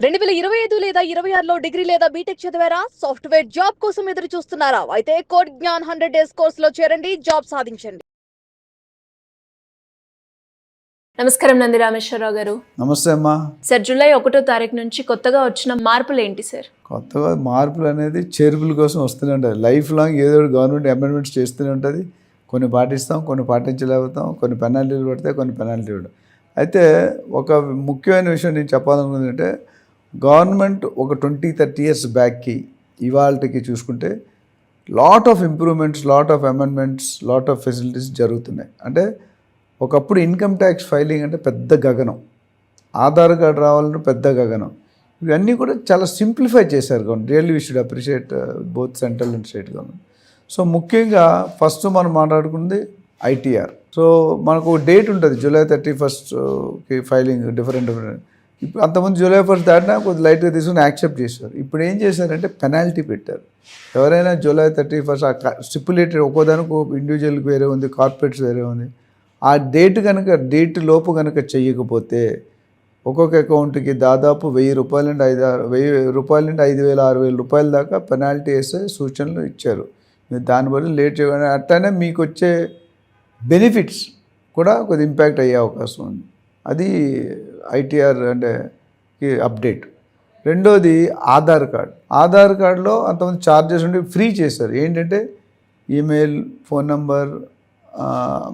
2025 లేదా 26లో డిగ్రీ లేదా బీటెక్ చదివారా? సాఫ్ట్‌వేర్ జాబ్ కోసం ఎదురు చూస్తున్నారా? అయితే కోడ్ జ్ఞాన్ 100 డేస్ కోర్సులో చేరండి, జాబ్ సాధించండి. నమస్కారం నంది రామేశ్వరరావు గారు. నమస్తే అమ్మా. సార్, జూలై 1వ తారీఖు నుంచి కొత్తగా వచ్చిన మార్పులు ఏంటి సార్? కొత్తగా మార్పులు అనేది చేర్పుల కోసం వస్తూనే ఉంటుంది. లైఫ్ లాంగ్ ఏదో ఒకటి గవర్నమెంట్ అమెండ్మెంట్స్ చేస్తూనే ఉంటుంది. కొన్ని పాటిస్తాం, కొన్ని పాటించలేకపోతాం, కొన్ని పెనాల్టీలు పడతాయి, కొన్ని పెనాల్టీ పడతాయి. అయితే ఒక ముఖ్యమైన విషయం నేను చెప్పాలనుకుంది అంటే, గవర్నమెంట్ ఒక 20-30 ఇయర్స్ బ్యాక్కి ఇవాళకి చూసుకుంటే lot of improvements, lot of amendments, lot of facilities జరుగుతున్నాయి. అంటే ఒకప్పుడు ఇన్కమ్ ట్యాక్స్ ఫైలింగ్ అంటే పెద్ద గగనం, ఆధార్ కార్డు రావాలంటే పెద్ద గగనం. ఇవన్నీ కూడా చాలా సింప్లిఫై చేశారు government. Really we should appreciate both central and state government. So ముఖ్యంగా ఫస్ట్ మనం మాట్లాడుకుంది ఐటీఆర్. సో మనకు డేట్ ఉంటుంది, July 31st ఫైలింగ్ డిఫరెంట్. ఇప్పుడు అంతకుముందు July 1st దాటినా కొద్ది లైట్గా తీసుకుని యాక్సెప్ట్ చేశారు. ఇప్పుడు ఏం చేశారంటే పెనాల్టీ పెట్టారు. ఎవరైనా July 31st స్టిపులేటెడ్, ఒక్కోదానికి ఇండివిజువల్కి వేరే ఉంది, కార్పొరేట్స్ వేరే ఉంది. ఆ డేట్ లోపు కనుక చెయ్యకపోతే ఒక్కొక్క అకౌంట్కి దాదాపు ₹1000 నుండి ₹5,000 దాకా పెనాల్టీ వేసే సూచనలు ఇచ్చారు. మీరు దాని బదులు లేట్ చేయకుండా అట్లనే మీకు వచ్చే బెనిఫిట్స్ కూడా కొద్ది ఇంపాక్ట్ అయ్యే అవకాశం ఉంది. అది ఐటీఆర్ అంటే అప్డేట్. రెండోది ఆధార్ కార్డ్. ఆధార్ కార్డులో అంతమంది ఛార్జెస్ ఉండి ఫ్రీ చేశారు. ఏంటంటే ఈమెయిల్, ఫోన్ నంబర్,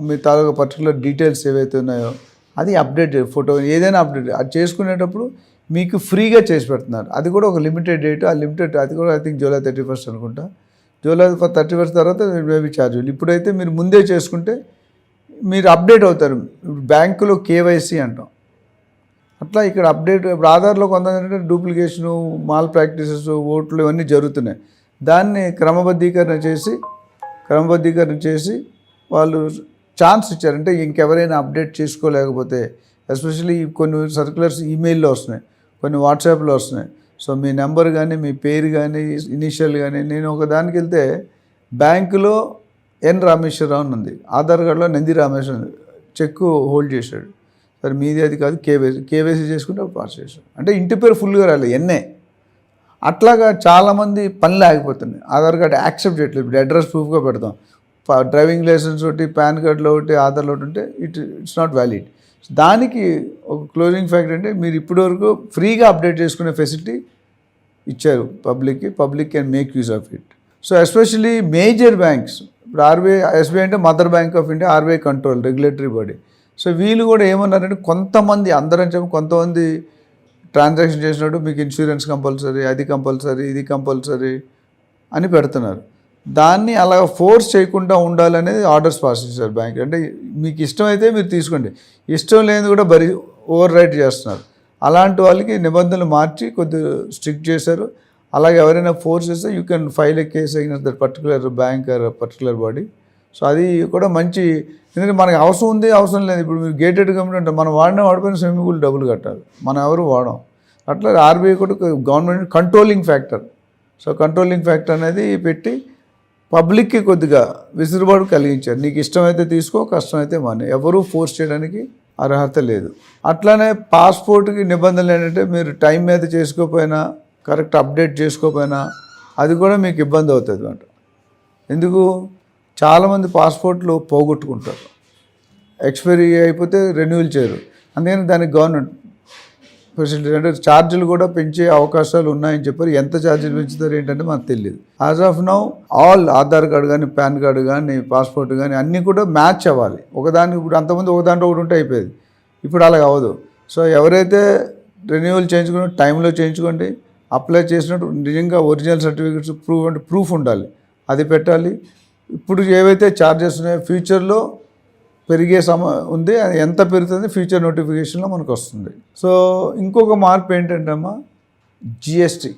మీ తాలూకా పర్టికులర్ డీటెయిల్స్ ఏవైతే ఉన్నాయో అది అప్డేట్, ఫోటో ఏదైనా అప్డేట్ అది చేసుకునేటప్పుడు మీకు ఫ్రీగా చేసి పెడుతున్నారు. అది కూడా ఒక లిమిటెడ్ డేట్. ఆ లిమిటెడ్ అది కూడా ఐ థింక్ July 31st అనుకుంటా. July 31st తర్వాత మేబీ ఛార్జ్. ఇప్పుడైతే మీరు ముందే చేసుకుంటే మీరు అప్డేట్ అవుతారు. ఇప్పుడు బ్యాంకులో కేవైసీ అంటాం, అట్లా ఇక్కడ అప్డేట్. ఇప్పుడు ఆధార్లో కొంతమంది డూప్లికేషను, మాల్ ప్రాక్టీసెస్, ఓట్లు ఇవన్నీ జరుగుతున్నాయి. దాన్ని క్రమబద్ధీకరణ చేసి వాళ్ళు ఛాన్స్ ఇచ్చారు. అంటే ఇంకెవరైనా అప్డేట్ చేసుకోలేకపోతే, ఎస్పెషల్లీ కొన్ని సర్క్యులర్స్ ఈమెయిల్లో వస్తున్నాయి, కొన్ని వాట్సాప్లో వస్తున్నాయి. సో మీ నెంబర్ కానీ, మీ పేరు కానీ, ఇనిషియల్ కానీ. నేను ఒక దానికి వెళ్తే బ్యాంకులో ఎన్ రామేశ్వరరావు అని ఉంది, ఆధార్ కార్డులో నంది రామేశ్వరం చెక్ హోల్డ్ చేశాడు. సరే మీది అది కాదు, కేవైసీ చేసుకుంటే పాస్ చేశాడు. అంటే ఇంటి పేరు ఫుల్గా రాలేదు, ఎన్ఏ. అట్లాగా చాలామంది పనులు ఆగిపోతున్నాయి. ఆధార్ కార్డు యాక్సెప్ట్ చేయట్లేదు. ఇప్పుడు అడ్రస్ ప్రూఫ్గా పెడతాం, డ్రైవింగ్ లైసెన్స్ ఒకటి, పాన్ కార్డులో ఒకటి, ఆధార్లో ఒకటి ఉంటే ఇట్స్ నాట్ వ్యాలిడ్. దానికి ఒక క్లోజింగ్ ఫ్యాక్టర్ అంటే మీరు ఇప్పటివరకు ఫ్రీగా అప్డేట్ చేసుకునే ఫెసిలిటీ ఇచ్చారు పబ్లిక్కి. Public can make use of it. So especially major banks, ఇప్పుడు ఎస్బీఐ అంటే mother bank of India, RBI control, regulatory body. So వీళ్ళు కూడా ఏమన్నారంటే కొంతమంది, అందరం చెప్పి కొంతమంది ట్రాన్సాక్షన్ చేసినట్టు మీకు ఇన్సూరెన్స్ కంపల్సరీ, అది కంపల్సరీ, ఇది కంపల్సరీ అని పెడుతున్నారు. దాన్ని అలా ఫోర్స్ చేయకుండా ఉండాలనేది ఆర్డర్స్ పాస్ చేశారు బ్యాంక్. అంటే మీకు ఇష్టమైతే మీరు తీసుకోండి, ఇష్టం లేనిది కూడా ఓవర్ రైట్ చేస్తున్నారు. అలాంటి వాళ్ళకి నిబంధనలు మార్చి కొద్దిగా స్ట్రిక్ట్ చేశారు. అలాగే ఎవరైనా ఫోర్స్ చేస్తే you can file a case against that particular bank or particular body. So అది కూడా మంచి, ఎందుకంటే మనకి అవసరం ఉంది, అవసరం లేదు. ఇప్పుడు మీరు గేటెడ్ కమ్యూనిటీ అంటే మనం వాడిపోయిన స్విమ్మింగ్ పూల్ డబ్బులు కట్టాలి, మనం ఎవరు వాడం. అట్లా ఆర్బీఐ కూడా government controlling factor. So controlling factor అనేది పెట్టి పబ్లిక్కి కొద్దిగా విసులుబాటు కలిగించారు. నీకు ఇష్టమైతే తీసుకో, కష్టమైతే మానే, ఎవరూ ఫోర్స్ చేయడానికి అర్హత లేదు. అట్లానే పాస్పోర్ట్కి నిబంధనలు ఏంటంటే మీరు టైం మీద చేసుకోకపోయినా, కరెక్ట్ అప్డేట్ చేసుకోకపోయినా అది కూడా మీకు ఇబ్బంది అవుతుంది అంట. ఎందుకు, చాలామంది పాస్పోర్ట్లు పోగొట్టుకుంటారు, ఎక్స్పైరీ అయిపోతే రెన్యూవల్ చేయరు. అందుకని దానికి గవర్నమెంట్ ఫెసిలిటీ అంటే ఛార్జీలు కూడా పెంచే అవకాశాలు ఉన్నాయని చెప్పారు. ఎంత ఛార్జీలు పెంచుతారు ఏంటంటే మనకు తెలియదు. As of now all Aadhaar card కానీ, పాన్ కార్డు కానీ, పాస్పోర్ట్ కానీ అన్నీ కూడా మ్యాచ్ అవ్వాలి ఒకదానికి. ఇప్పుడు అంతకుముందు ఒక దాంట్లో ఒకటి ఉంటే అయిపోయేది, ఇప్పుడు అలాగ అవ్వదు. సో ఎవరైతే రెన్యూవల్ చేయించుకుని టైంలో చేయించుకోండి, అప్లై చేసినట్టు నిజంగా ఒరిజినల్ సర్టిఫికేట్స్ ప్రూఫ్ ఉండాలి, అది పెట్టాలి. ఇప్పుడు ఏవైతే ఛార్జెస్ ఉన్నాయో ఫ్యూచర్లో పెరిగే ఉంది, అది ఎంత పెరుగుతుంది ఫ్యూచర్ నోటిఫికేషన్లో మనకు వస్తుంది. సో ఇంకొక మార్పు ఏంటంటే అమ్మా, జిఎస్టీ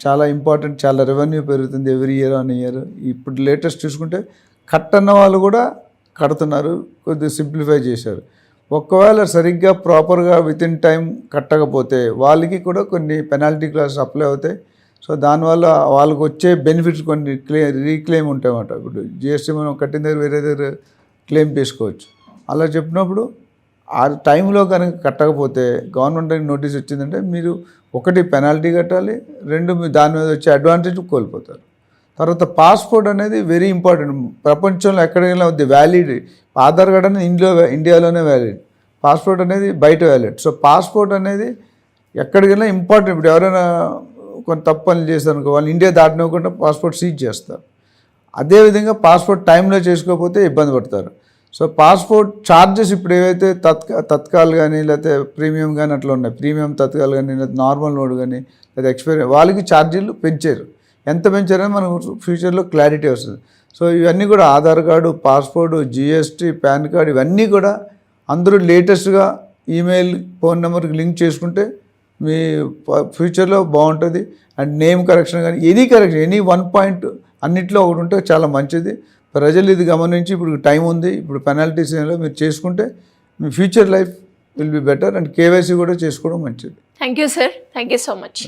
చాలా ఇంపార్టెంట్. చాలా రెవెన్యూ పెరుగుతుంది ఎవ్రీ ఇయర్ ఆన్ ఇయర్. ఇప్పుడు లేటెస్ట్ చూసుకుంటే కట్టన్న వాళ్ళు కూడా కడుతున్నారు, కొద్దిగా సింప్లిఫై చేశారు. ఒకవేళ సరిగ్గా ప్రాపర్గా విత్ ఇన్ టైం కట్టకపోతే వాళ్ళకి కూడా కొన్ని పెనాల్టీ క్లాసెస్ అప్లై అవుతాయి. సో దానివల్ల వాళ్ళకి వచ్చే బెనిఫిట్స్ కొన్ని రీక్లెయిమ్ ఉంటాయన్నమాట. ఇప్పుడు జిఎస్టీ మనం కట్టిన దగ్గర వేరే దగ్గర క్లెయిమ్ చేసుకోవచ్చు. అలా చెప్పినప్పుడు ఆ టైంలో కనుక కట్టకపోతే గవర్నమెంట్ నోటీస్ వచ్చిందంటే మీరు ఒకటి పెనాల్టీ కట్టాలి, రెండు మీరు దాని మీద వచ్చే అడ్వాంటేజ్ కోల్పోతారు. తర్వాత పాస్పోర్ట్ అనేది వెరీ ఇంపార్టెంట్. ప్రపంచంలో ఎక్కడికైనా ఉంది వ్యాలిడ్. ఆధార్ కార్డ్ అనేది ఇండియాలోనే వ్యాలిడ్, పాస్పోర్ట్ అనేది బయట వ్యాలిడ్. సో పాస్పోర్ట్ అనేది ఎక్కడికైనా ఇంపార్టెంట్. ఇప్పుడు ఎవరైనా కొంత తప్పు పనులు చేస్తారనుకో, వాళ్ళు ఇండియా దాటినవ్వకుండా పాస్పోర్ట్ సీజ్ చేస్తారు. అదేవిధంగా పాస్పోర్ట్ టైంలో చేసుకోకపోతే ఇబ్బంది పడతారు. సో పాస్పోర్ట్ ఛార్జెస్ ఇప్పుడు ఏవైతే తత్కాల్ కానీ లేకపోతే ప్రీమియం కానీ అట్లా ఉన్నాయి, ప్రీమియం తత్కాల్ కానీ లేదా నార్మల్ మోడ్ కానీ లేదా ఎక్స్పైరీ, వాళ్ళకి ఛార్జీలు పెంచారు. ఎంత పెంచారని మనకు ఫ్యూచర్లో క్లారిటీ వస్తుంది. సో ఇవన్నీ కూడా Aadhaar card, passport, GST, pan card ఇవన్నీ కూడా అందరూ లేటెస్ట్గా ఈమెయిల్, ఫోన్ నెంబర్కి లింక్ చేసుకుంటే మీ ఫ్యూచర్లో బాగుంటుంది. అండ్ నేమ్ కరెక్షన్ కానీ ఎనీ 1 పాయింట్ అన్నిట్లో ఒకటి ఉంటే చాలా మంచిది. ప్రజలు ఇది గమనించి ఇప్పుడు టైం ఉంది, ఇప్పుడు పెనాల్టీస్ మీరు చేసుకుంటే మీ future life will be better. And KYC కూడా చేసుకోవడం మంచిది. Thank you sir, thank you so much.